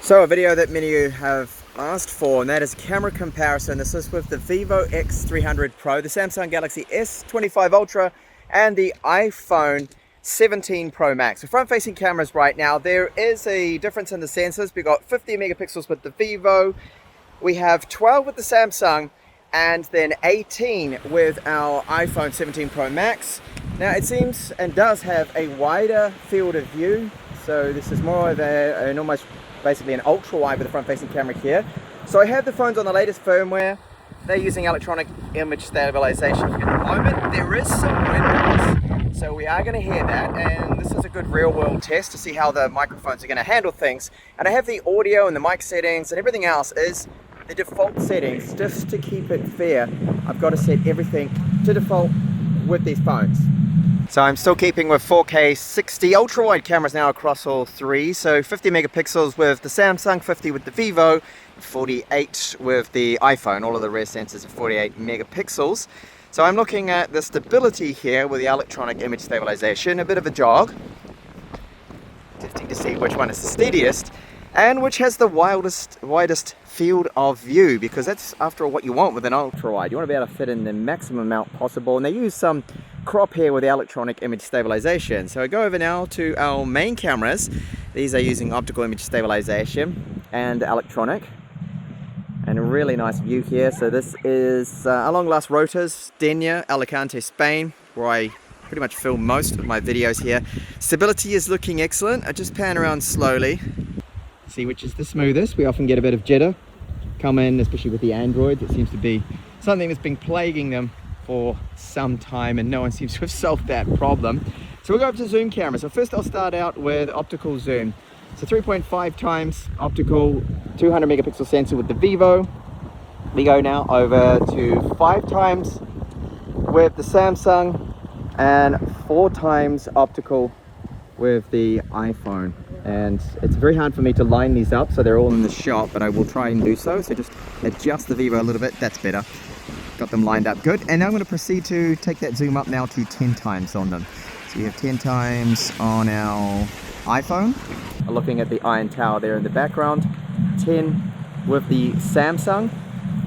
So a video that many of you have asked for, and that is camera comparison. This is with the Vivo X300 Pro, the Samsung Galaxy S25 Ultra, and the iPhone 17 Pro Max. The front-facing cameras right now, there is a difference in the sensors. We've got 50 megapixels with the Vivo, we have 12 with the Samsung, and then 18 with our iPhone 17 Pro Max. Now it seems and does have a wider field of view, so this is more of an almost basically an ultra-wide with the front-facing camera here. So I have the phones on the latest firmware. They're using electronic image stabilization at the moment. There is some wind noise, so we are going to hear that, and this is a good real-world test to see how the microphones are going to handle things. And I have the audio and the mic settings, and everything else is the default settings. Just to keep it fair, I've got to set everything to default with these phones. So I'm still keeping with 4K 60 ultra-wide cameras now across all three. So 50 megapixels with the Samsung, 50 with the Vivo, 48 with the iPhone. All of the rear sensors are 48 megapixels. So I'm looking at the stability here with the electronic image stabilization. A bit of a jog, testing to see which one is the steadiest and which has the widest field of view, because that's after all what you want with an ultra-wide. You want to be able to fit in the maximum amount possible, and they use some crop here with the electronic image stabilization. So I go over now to our main cameras. These are using optical image stabilization and electronic, and a really nice view here. So this is along Las Rotas, Denia, Alicante, Spain, where I pretty much film most of my videos here. Stability is looking excellent. I just pan around slowly, see which is the smoothest. We often get a bit of jitter come in, especially with the Androids. It seems to be something that's been plaguing them for some time, and no one seems to have solved that problem. So we'll go up to zoom camera. So first I'll start out with optical zoom. So 3.5 times optical, 200 megapixel sensor with the Vivo. We go now over to 5 times with the Samsung and 4 times optical with the iPhone. And it's very hard for me to line these up so they're all in the shot, but I will try and do so. So just adjust the Vivo a little bit, that's better. Got them lined up good. And now I'm going to proceed to take that zoom up now to 10 times on them. So we have 10 times on our iPhone. Looking at the Iron Tower there in the background. 10 with the Samsung.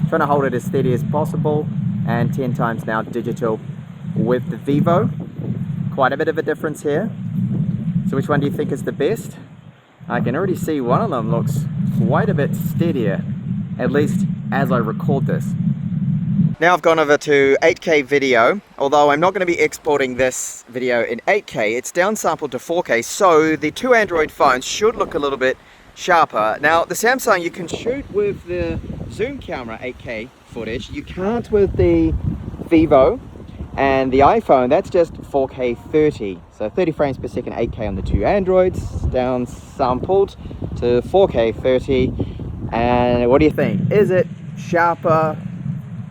Trying to hold it as steady as possible. And 10 times now digital with the Vivo. Quite a bit of a difference here. So which one do you think is the best? I can already see one of them looks quite a bit steadier, at least as I record this. Now I've gone over to 8K video, although I'm not going to be exporting this video in 8K, it's downsampled to 4K, so the two Android phones should look a little bit sharper. Now the Samsung, you can shoot with the zoom camera 8K footage, you can't with the Vivo, and the iPhone, that's just 4K 30. So 30 frames per second, 8K on the two Androids, down sampled to 4K 30. And what do you think? Is it sharper?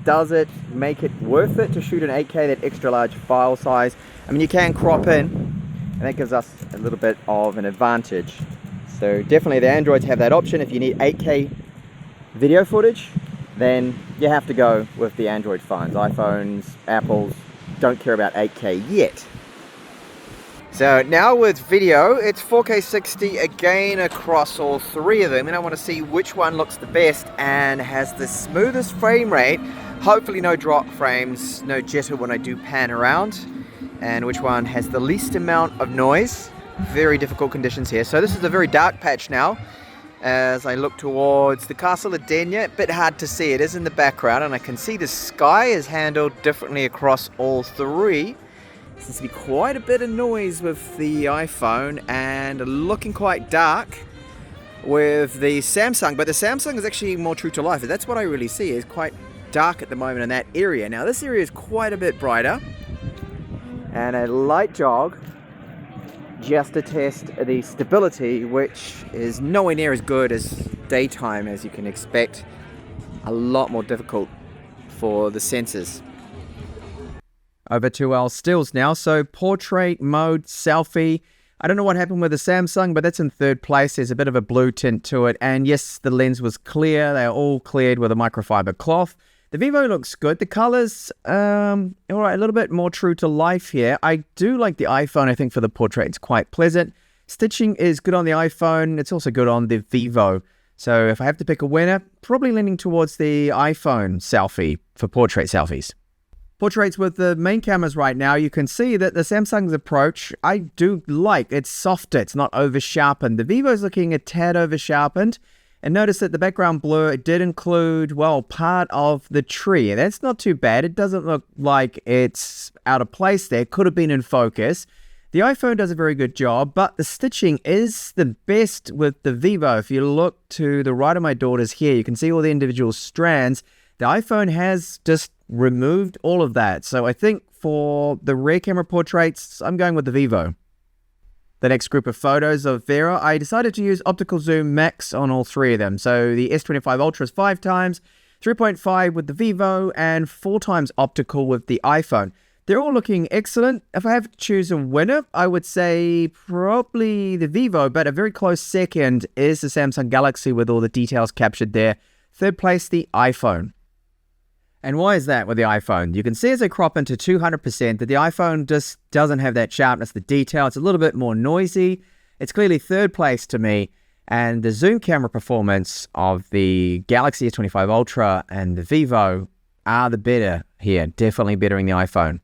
Does it make it worth it to shoot an 8K, that extra large file size? I mean, you can crop in, and that gives us a little bit of an advantage. So definitely the Androids have that option. If you need 8K video footage, then you have to go with the Android phones. iPhones, Apples, don't care about 8K yet. So now with video, it's 4K 60 again across all three of them, and I want to see which one looks the best and has the smoothest frame rate. Hopefully no drop frames, no jitter when I do pan around, and which one has the least amount of noise. Very difficult conditions here. So this is a very dark patch now as I look towards the Castle of Denia. A bit hard to see, it is in the background, and I can see the sky is handled differently across all three. Seems to be quite a bit of noise with the iPhone, and looking quite dark with the Samsung, but the Samsung is actually more true to life. That's what I really see, is quite dark at the moment in that area. Now this area is quite a bit brighter, and a light jog just to test the stability, which is nowhere near as good as daytime as you can expect. A lot more difficult for the sensors. Over to our stills now. So portrait mode, selfie. I don't know what happened with the Samsung, but that's in third place. There's a bit of a blue tint to it. And yes, the lens was clear. They are all cleared with a microfiber cloth. The Vivo looks good. The colors, all right, a little bit more true to life here. I do like the iPhone, I think, for the portrait. It's quite pleasant. Stitching is good on the iPhone. It's also good on the Vivo. So if I have to pick a winner, probably leaning towards the iPhone selfie for portrait selfies. Portraits with the main cameras right now, you can see that the Samsung's approach, I do like. It's softer, it's not over-sharpened. The Vivo's looking a tad over-sharpened. And notice that the background blur, it did include, well, part of the tree. That's not too bad. It doesn't look like it's out of place there. It could have been in focus. The iPhone does a very good job, but the stitching is the best with the Vivo. If you look to the right of my daughter's here, you can see all the individual strands. The iPhone has just removed all of that. So I think for the rear camera portraits, I'm going with the Vivo. The next group of photos of Vera, I decided to use optical zoom max on all three of them. So the S25 Ultra is 5 times, 3.5 with the Vivo, and 4 times optical with the iPhone. They're all looking excellent. If I have to choose a winner, I would say probably the Vivo, but a very close second is the Samsung Galaxy with all the details captured there. Third place, the iPhone. And why is that with the iPhone? You can see as I crop into 200% that the iPhone just doesn't have that sharpness, the detail. It's a little bit more noisy. It's clearly third place to me. And the zoom camera performance of the Galaxy S25 Ultra and the Vivo are the better here. Definitely bettering the iPhone.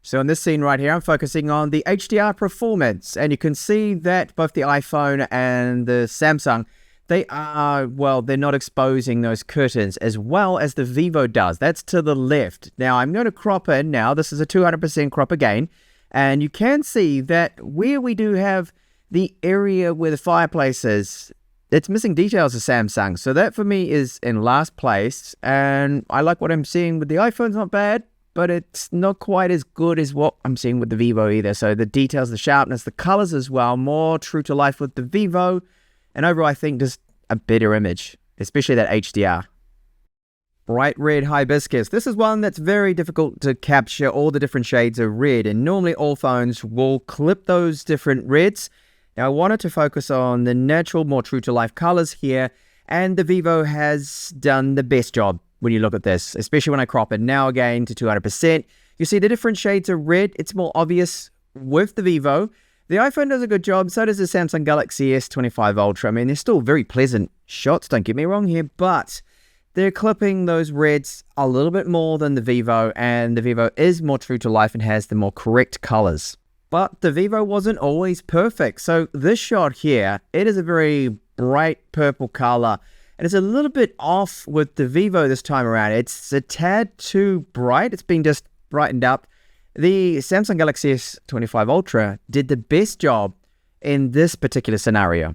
So in this scene right here, I'm focusing on the HDR performance. And you can see that both the iPhone and the Samsung, they are, well, they're not exposing those curtains as well as the Vivo does. That's to the left. Now, I'm going to crop in now. This is a 200% crop again. And you can see that where we do have the area where the fireplace is, it's missing details of Samsung. So that for me is in last place. And I like what I'm seeing with the iPhone's not bad, but it's not quite as good as what I'm seeing with the Vivo either. So the details, the sharpness, the colors as well, more true to life with the Vivo. And overall, I think just a better image, especially that HDR. Bright red hibiscus. This is one that's very difficult to capture all the different shades of red. And normally all phones will clip those different reds. Now I wanted to focus on the natural, more true to life colors here. And the Vivo has done the best job when you look at this, especially when I crop it now again to 200%. You see the different shades of red. It's more obvious with the Vivo. The iPhone does a good job, so does the Samsung Galaxy S25 Ultra. I mean, they're still very pleasant shots, don't get me wrong here, but they're clipping those reds a little bit more than the Vivo, and the Vivo is more true to life and has the more correct colors. But the Vivo wasn't always perfect, so this shot here, it is a very bright purple color, and it's a little bit off with the Vivo this time around. It's a tad too bright. It's been just brightened up. The Samsung Galaxy S25 Ultra did the best job in this particular scenario.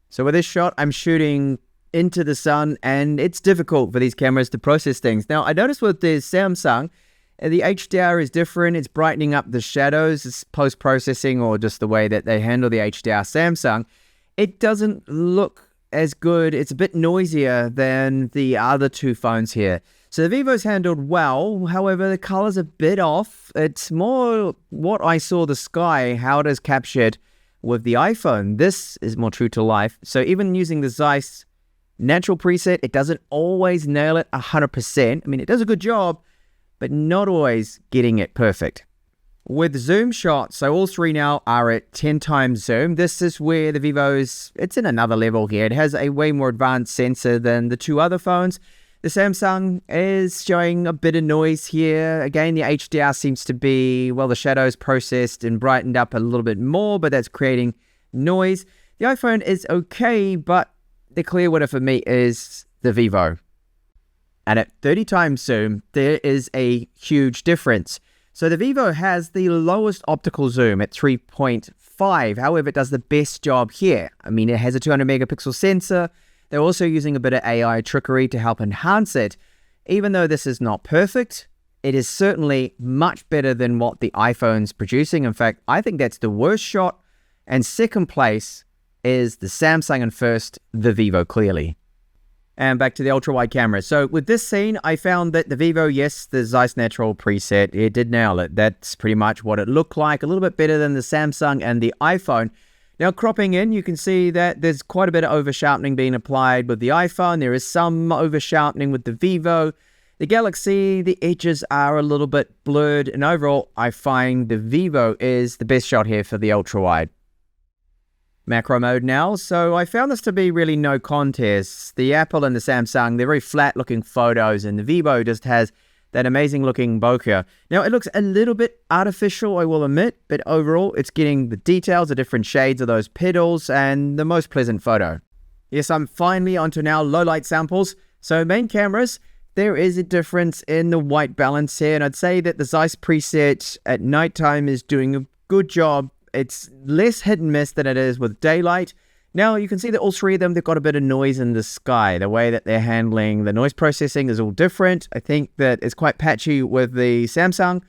So with this shot, I'm shooting into the sun, and it's difficult for these cameras to process things. Now, I noticed with the Samsung, the HDR is different. It's brightening up the shadows. It's post-processing or just the way that they handle the HDR. Samsung, it doesn't look as good. It's a bit noisier than the other two phones here. So the Vivo's handled well, however, the color's a bit off. It's more what I saw the sky, how it is captured with the iPhone. This is more true to life. So even using the Zeiss natural preset, it doesn't always nail it 100%. I mean, it does a good job, but not always getting it perfect. With zoom shots, so all three now are at 10 times zoom. This is where the Vivo's, it's in another level here. It has a way more advanced sensor than the two other phones. The Samsung is showing a bit of noise here. Again, the HDR seems to be, well, the shadows processed and brightened up a little bit more, but that's creating noise. The iPhone is okay, but the clear winner for me is the Vivo. And at 30 times zoom, there is a huge difference. So the Vivo has the lowest optical zoom at 3.5. However, it does the best job here. I mean, it has a 200 megapixel sensor. They're also using a bit of AI trickery to help enhance it. Even though this is not perfect, it is certainly much better than what the iPhone's producing. In fact, I think that's the worst shot. And second place is the Samsung, and first, the Vivo, clearly. And back to the ultra-wide camera. So with this scene, I found that the Vivo, yes, the Zeiss Natural preset, it did nail it. That's pretty much what it looked like. A little bit better than the Samsung and the iPhone. Now, cropping in, you can see that there's quite a bit of over-sharpening being applied with the iPhone. There is some over-sharpening with the Vivo. The Galaxy, the edges are a little bit blurred. And overall, I find the Vivo is the best shot here for the ultra-wide. macro mode now. So I found this to be really no contest. The Apple and the Samsung, they're very flat looking photos, and the Vivo just has that amazing looking bokeh. Now it looks a little bit artificial, I will admit, but overall it's getting the details, the different shades of those petals, and the most pleasant photo. Yes, I'm finally onto now low light samples. So main cameras, there is a difference in the white balance here, and I'd say that the Zeiss preset at nighttime is doing a good job. It's less hit and miss than it is with daylight. Now you can see that all three of them, they've got a bit of noise in the sky. The way that they're handling the noise processing is all different. I think that it's quite patchy with the Samsung.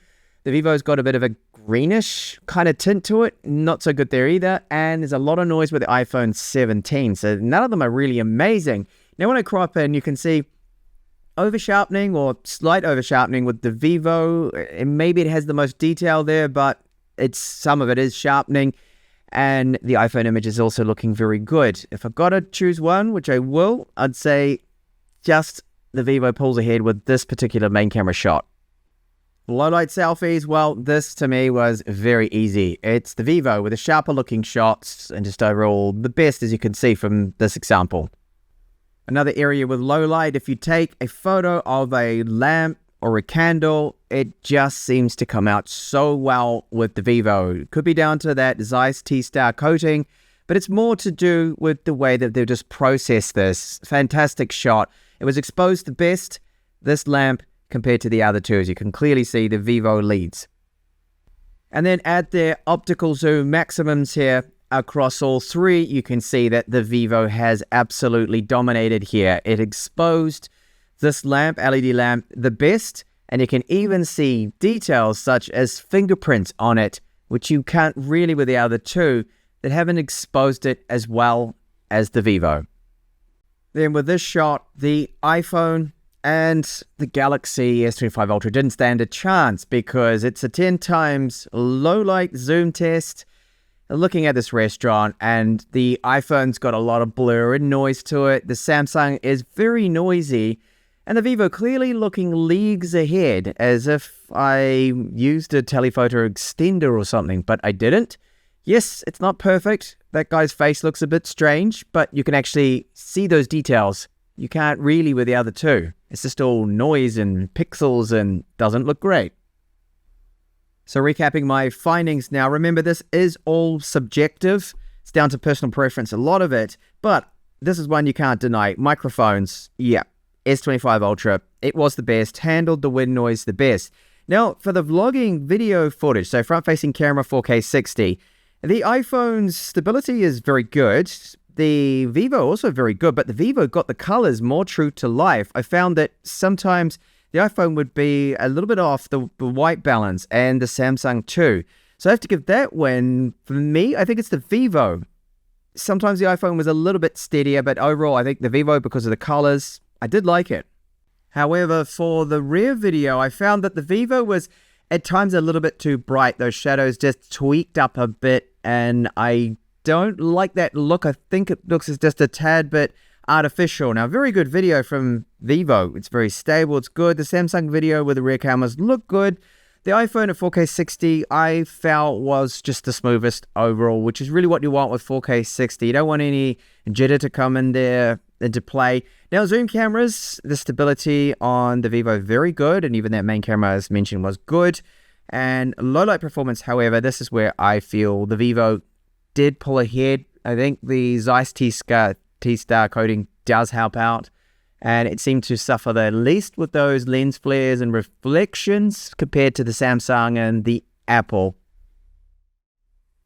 The Vivo's got a bit of a greenish kind of tint to it. Not so good there either. And there's a lot of noise with the iPhone 17. So none of them are really amazing. Now when I crop in, you can see over-sharpening or slight over-sharpening with the Vivo. Maybe it has the most detail there, but some of it is sharpening. And the iPhone image is also looking very good. If I've got to choose one, which I will, I'd say just the Vivo pulls ahead with this particular main camera shot. Low light selfies, well, this to me was very easy. It's the Vivo with the sharper looking shots and just overall the best, as you can see from this example. Another area with low light, if you take a photo of a lamp or a candle, it just seems to come out so well with the Vivo. It could be down to that Zeiss T-Star coating, but it's more to do with the way that they've just processed this. Fantastic shot. It was exposed the best, this lamp, compared to the other two. As you can clearly see, the Vivo leads. And then at their optical zoom maximums here, across all three, you can see that the Vivo has absolutely dominated here. It exposed this lamp, LED lamp, the best, and you can even see details such as fingerprints on it, which you can't really with the other two that haven't exposed it as well as the Vivo. Then with this shot, the iPhone and the Galaxy S25 Ultra didn't stand a chance because it's a 10 times low light zoom test. Looking at this restaurant, and the iPhone's got a lot of blur and noise to it. The Samsung is very noisy, and the Vivo clearly looking leagues ahead, as if I used a telephoto extender or something, but I didn't. Yes, it's not perfect. That guy's face looks a bit strange, but you can actually see those details. You can't really with the other two. It's just all noise and pixels and doesn't look great. So recapping my findings now, remember this is all subjective. It's down to personal preference, a lot of it, but this is one you can't deny. Microphones, yeah, S25 Ultra, it was the best, handled the wind noise the best. Now, for the vlogging video footage, so front-facing camera 4K 60, the iPhone's stability is very good. The Vivo also very good, but the Vivo got the colors more true to life. I found that sometimes the iPhone would be a little bit off the white balance, and the Samsung too. So I have to give that win. For me, I think it's the Vivo. Sometimes the iPhone was a little bit steadier, but overall I think the Vivo, because of the colors, I did like it. However, for the rear video, I found that the Vivo was at times a little bit too bright. Those shadows just tweaked up a bit, and I don't like that look. I think it looks as just a tad bit artificial. Now, very good video from Vivo. It's very stable. It's good. The Samsung video with the rear cameras look good. The iPhone at 4K 60, I felt was just the smoothest overall, which is really what you want with 4K 60. You don't want any jitter to come in there into play. Now, zoom cameras, the stability on the Vivo, very good. And even that main camera, as mentioned, was good. And low light performance, however, this is where I feel the Vivo did pull ahead. I think the Zeiss T-Star coating does help out, and it seemed to suffer the least with those lens flares and reflections compared to the Samsung and the Apple.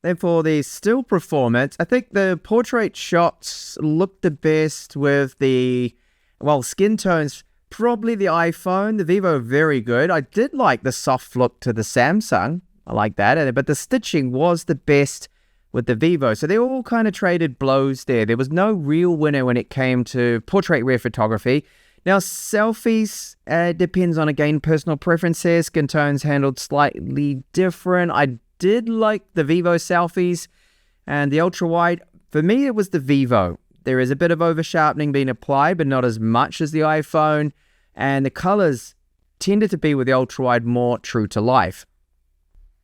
Then for the still performance, I think the portrait shots look the best with the, well, skin tones, probably the iPhone. The Vivo, very good. I did like the soft look to the Samsung. I like that, but the stitching was the best with the Vivo. So they all kind of traded blows there. There was no real winner when it came to portrait rear photography. Now, selfies, depends on, again, personal preferences. Skin tones handled slightly different. I did like the Vivo selfies and the ultra-wide. For me, it was the Vivo. There is a bit of over-sharpening being applied, but not as much as the iPhone. And the colors tended to be with the ultra-wide more true to life.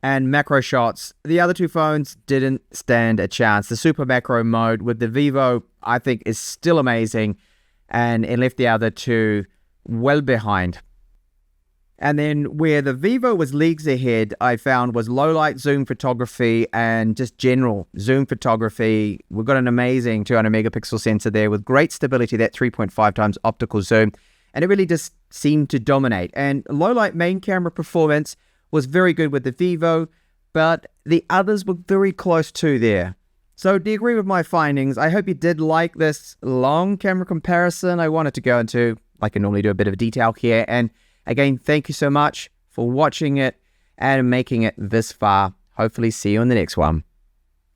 And macro shots, the other two phones didn't stand a chance. The super macro mode with the Vivo, I think, is still amazing, and it left the other two well behind. And then where the Vivo was leagues ahead, I found was low light zoom photography and just general zoom photography. We've got an amazing 200 megapixel sensor there with great stability, that 3.5 times optical zoom, and it really just seemed to dominate. And low light main camera performance was very good with the Vivo, but the others were very close too there. So do you agree with my findings? I hope you did like this long camera comparison. I wanted to go into, like I normally do, a bit of detail here. And again, thank you so much for watching it and making it this far. Hopefully see you in the next one.